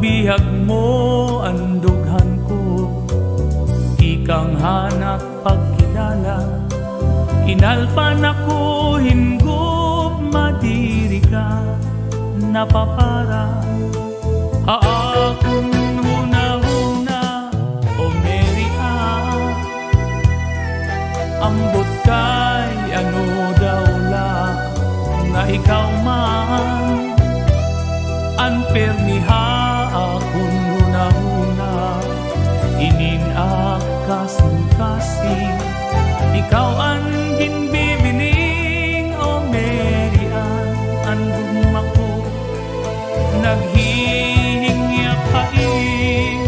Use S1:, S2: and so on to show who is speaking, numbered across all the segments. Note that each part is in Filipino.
S1: bihag mo ang dughan ko, ikang hanap pagkilala. Inalpan ako hinggup madiri ka napapara. Haakon huna-huna o Mary ambot kay ano daw la nga ikaw man anpermiha akon huna-huna inin kasing-kasing ikaw ang ginbibining o Mary ang gugma ko naghihingya pain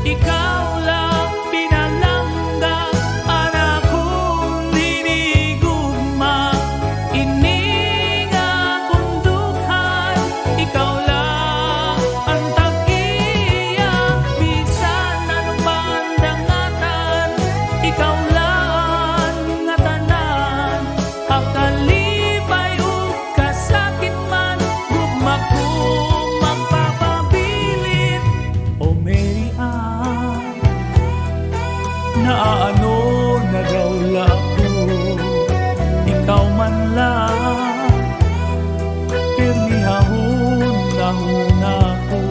S1: ikaw lang pinalangga anak kong hinigugma ining akong dughan ikaw lang ang tag-iya bisan ano pa ang dangatan ikaw lang nga tanan akalipay o kasakit man gugma ko magpapabilit o Mary naano na daw lako ikaw man lang pirmihahon na huna ko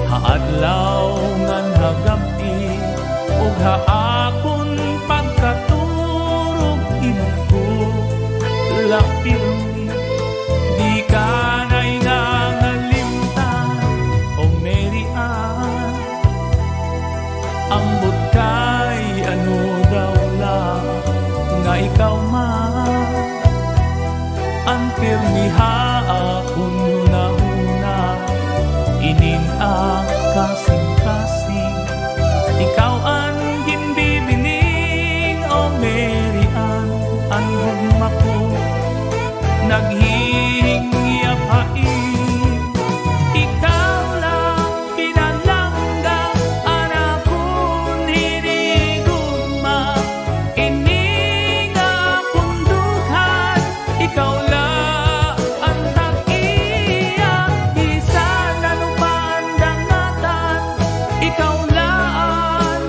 S1: haadlaw ngan hagabi ug haakon pagkaturog inuko lapirmi di ka na'y nangalimtan o Mary ambot kay ano daw lang nga ikaw man ang pirmiha akong huna-huna inin kasing-kasing ikaw ang ginbibining o Mary ang gugma ko naghihingya pain ikaw lang pinalangga anak kong hinigugma ining akong dughan ikaw lang ang tag-iya bisan ano pa ang dangatan ikaw lang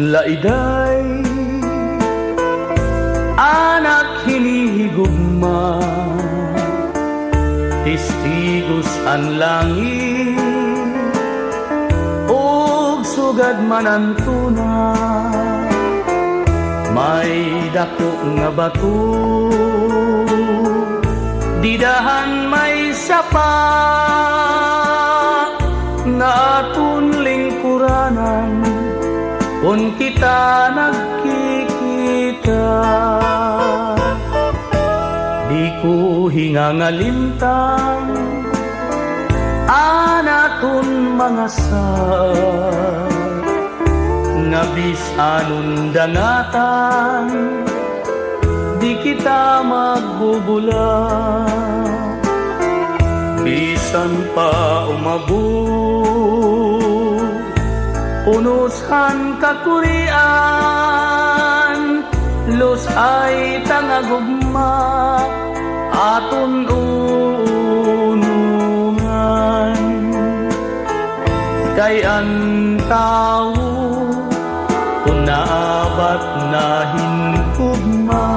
S1: laiday, anak hinihigugma, testigos ang langit, ug sugad man ang tunay, may dako nga bato, didahan may sapa, nga aton lingkuranan, kung kita nagkikita. Di ko hingangalintang anaton mga nga bisanong dangatan, di kita magbubula. Bisan pa umabot, unusan kakurian, los ay tangagugma, aton unungan. Kay ang tao, kung naabat na hinkugma,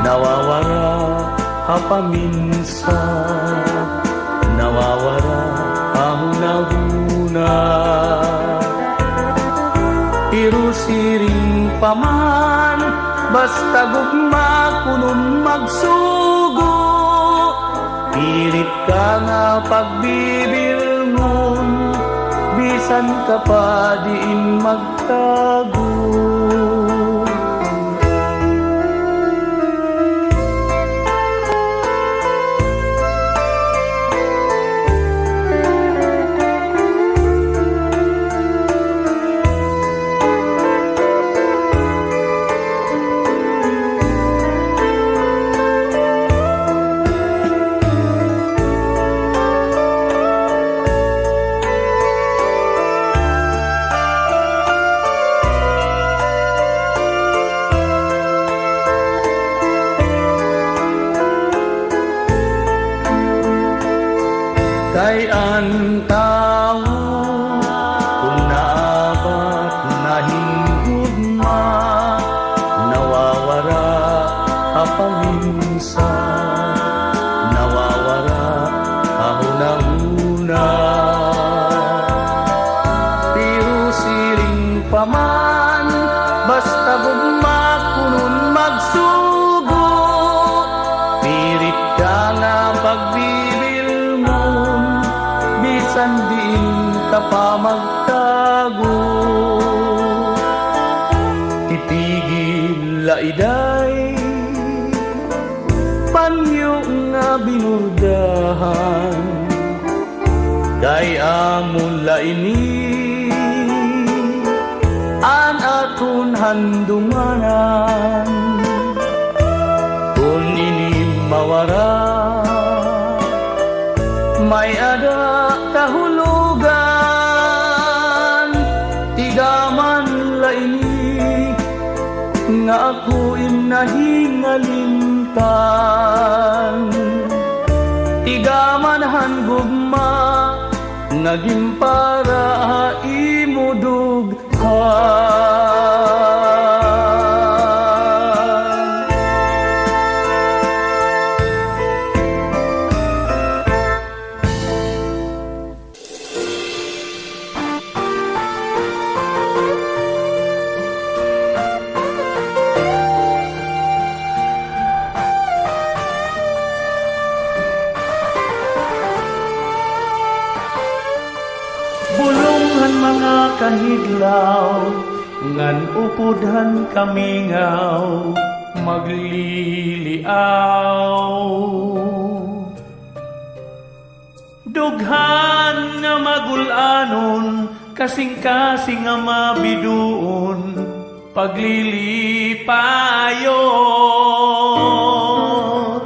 S1: nawawara kapaminsan, nawawara kahuna-huna. Pero siring paman, basta gugma kunong magsugo, pilit ka nga pagbibilngon, bisan ka pa diin magtago. Kay ang tao, kung naabat na hingugma, nawawara kapaminsan, nawawara kahuna-huna. Pero siring paman, basta gugma kunun magsugo, pirit ka nga pagbibilmon, bisan din ka pa magtago. Titigil laiday, panyo nga binurdahan, kay amon laini, an aton handumanan. Kung ini mawara, may ada kahulugan, tigaman laini, nga ako inahingalintan. Tigaman hanggugma, naging para imudughan. Bulunghan mga kahidlaw, ngan upudhan kamingaw, magliliaw. Dughan nga magulanon, kasing-kasing nga mabiduon, paglilipayon.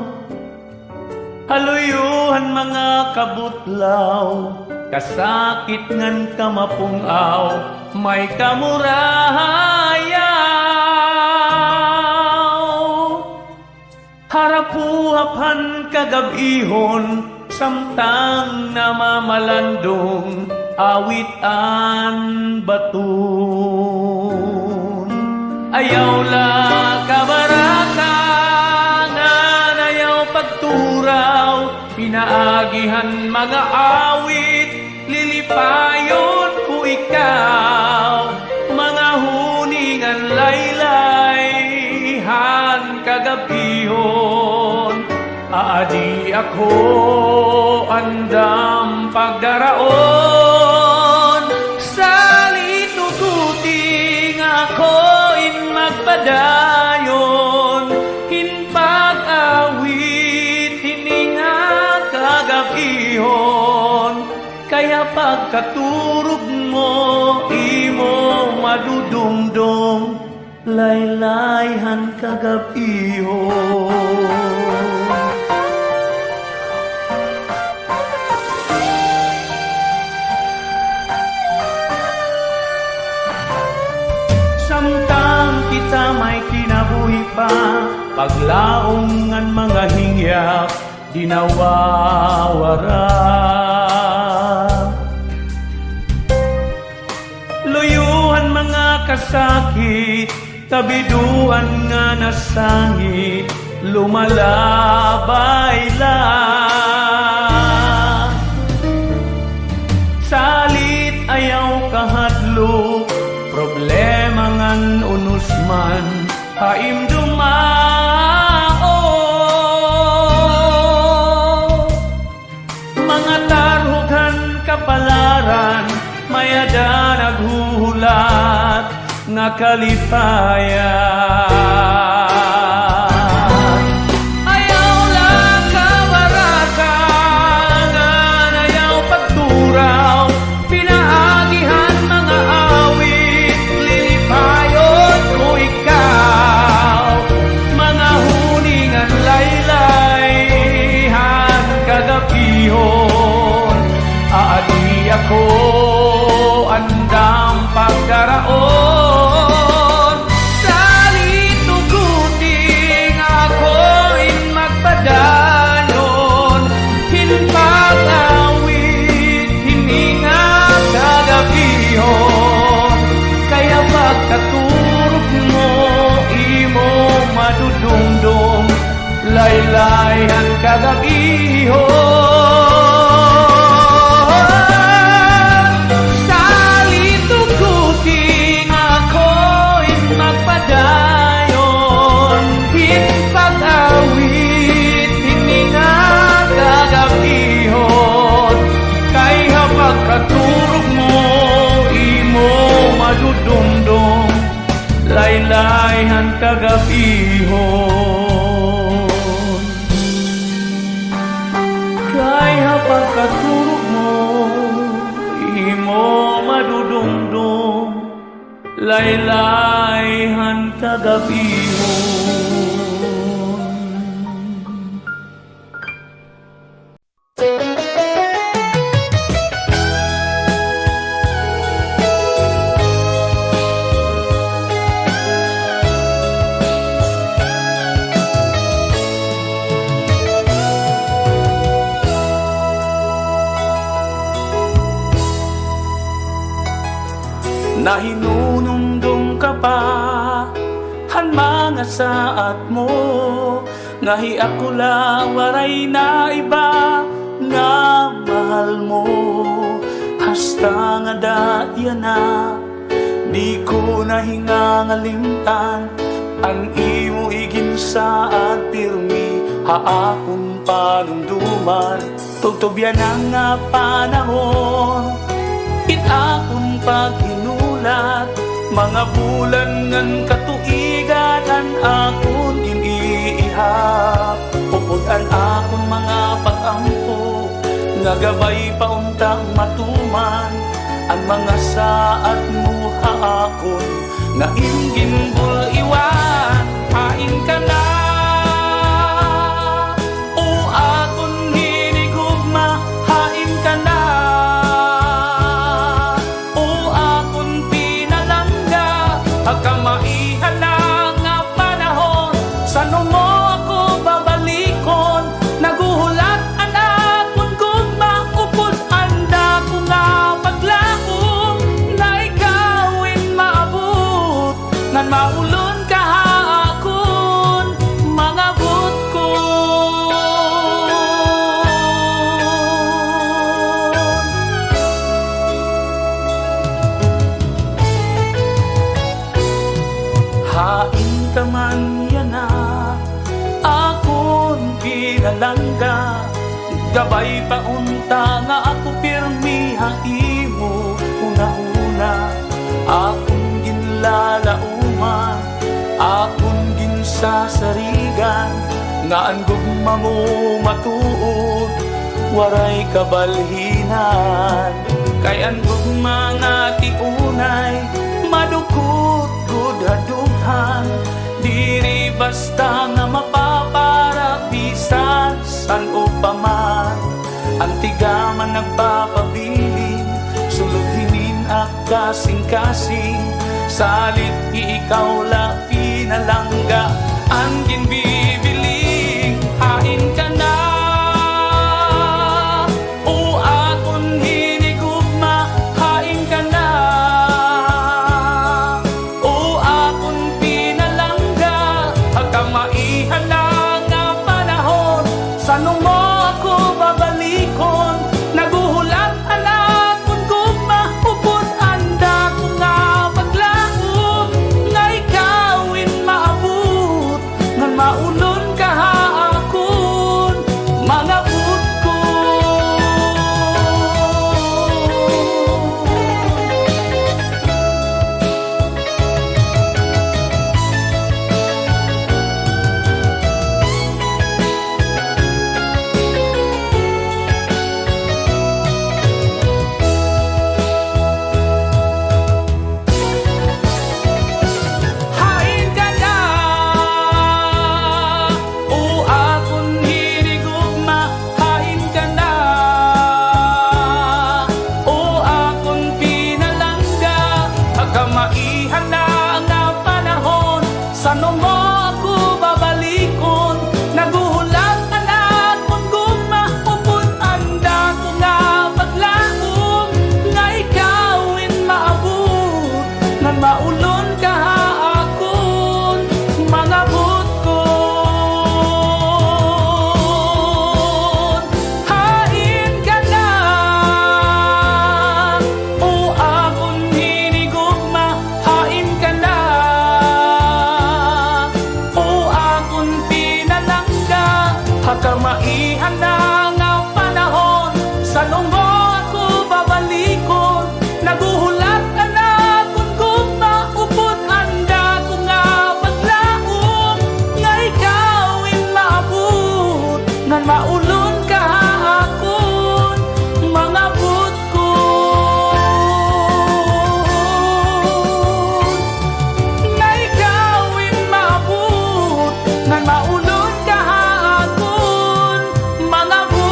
S1: Haluyuhan mga kabutlaw, kasakit ngan kamapungaw, may kamurahayaw. Harapuhapan kagabihon, samtang namamalandong, awitan bato. ayaw la kabaraka nga nayaw pagturaw, pinaagihan mga awit, lilipayon ko ikaw, mga huningan laylay, han kagabihon, aadi ako andam pagdaraon, sa lituguting ako'y magpadayon, hinpag-awit, hininga kagabihon, kaya pagkaturog mo, imo madudumdum, laylayhan kagabihon. Samtang kita may kinabuhi pa, paglaong ang mga hingyap, di nawawara. Luyuhan mga kasakit, tabiduan nga nasangit, lumalabay lang. Salit ayaw kahadlo, problema ngan unusman, haim dumao. Mga tarhugan kapalaran, mayada naghuhulat nga kalipayan. Ayaw lang kabaraka nga nayaw pagturaw, pinaagihan mga awit, lilipayon ko ikaw, mga huningan laylay, han kagabihon, aadi ako andam pagdaraon, sa lituguting ako'y magpadayon, hinpag-awit, hininga kagabihon, kaya pagkaturog mo, imo madudumdum, laylayhan kagabihon. Pagkaturog mo, imo madudumdum, laylayhan kagabihon. Kaya pagkaturog mo, imo madudumdum, laylayhan kagabihon. Nahinunumdum ka pa, han mga saat mo, ngahi ako la waray na iba nga mahal mo. Hasta nga daya na, di ko nahingangalimtan, ang imo iginsa at pirmi, haakong panumduman, tugtubyan ang nga panahon, akong pag-inulat, mga bulan ngan katuigan ang akong iniihap, puputan akong mga pag-ampo, nagabay pauntang matuman, ang mga saat mo haakon, nga ingimbul iwan, hain ka na. O akon hinigugma, hain ka na. Kamaihan na nga panahon, saan mo ako babalikon, naguhulat ang akong gugma, upod anda ko nga paglakong, na ikawin maabot, nan maulot Labay paunta nga ako pirmi haimo una-una. Akong ginlalauman, akong ginsasarigan, nga ang gugma mo matuod, waray kabalhinan. Kay ang gugma nga tiunay, madukot gud hadughan. Diri basta nga mapapara bisan san upaman. Ang tigaman nagpapabilin, sulod hinin ak kasing-kasing. Salit ikaw la pinalangga, ang ginbibiling hain ka na. O akon hinigugma, hain ka na. O akon pinalangga, agkamaihan na nga panahon. Sano mo ako babalikon, naguhulat anak kung gugma, upod anda ko nga paglaom. Nga ikawin maabot, nga maulon ka haakon, mga ko. Hain ka na. O akon hinigugma, hain ka na. O akon pinalangga, agkamaihan na nga panahon. Sano mo ako babalikon, naguhulat anak kung gugma, upod anda ko nga paglaom. Nga ikawin maabot, nga maulon ka haakon, mga ko. Hain ka na. O akon hinigugma, hain ka na. O akon pinalangga, agkamaihan na nga panahon. Sano mo ako babalikon, naguhulat anak kung gugma, upod anda ko nga paglaom. Nga ikawin maabot, nga maulon ka haakon, mga ko. Nga ikawin maabot, nga maulon ka haakon, mga ko.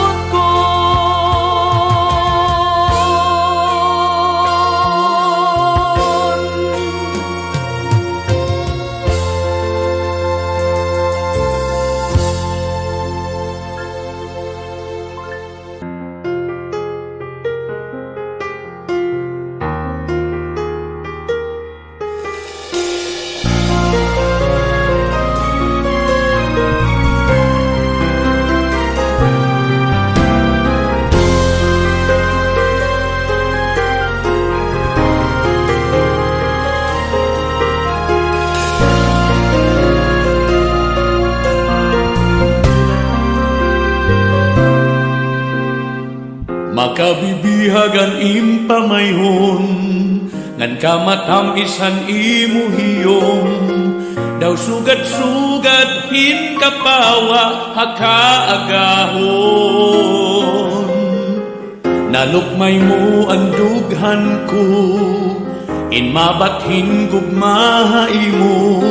S1: Makabibihag ang impamayhon, ngan kamatapisan imo hiyom. Daw sugad-sugad hin kapawa hakaagahon. Nalukmay mo ang dughan ko, in mabathin gugmaha imo.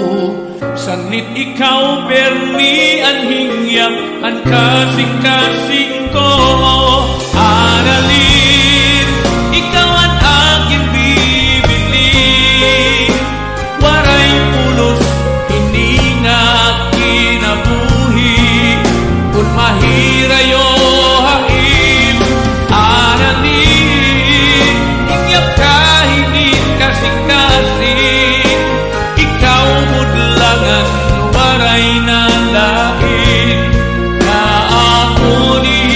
S1: Sanlit ikaw permi ang hingyap, ang kasing-kasing ko. Aralin, ikaw ang aking bibili. Waray pulos, hininga kinabuhi. Kung mahirayo hain, aralin, hingyap ka, hingin kasing-kasing. Ikaw mudlangan, waray na lain. Na ako ni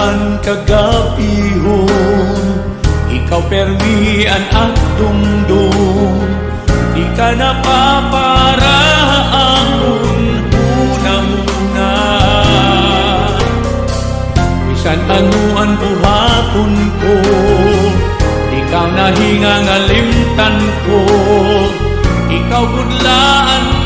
S1: man kagapihon, ikaw permian ang dumdum. Di ka napaparaan una-una. Bisan ano ang buhaton ko, ikaw nahinga ngalimtan ko. Ikaw gudlaan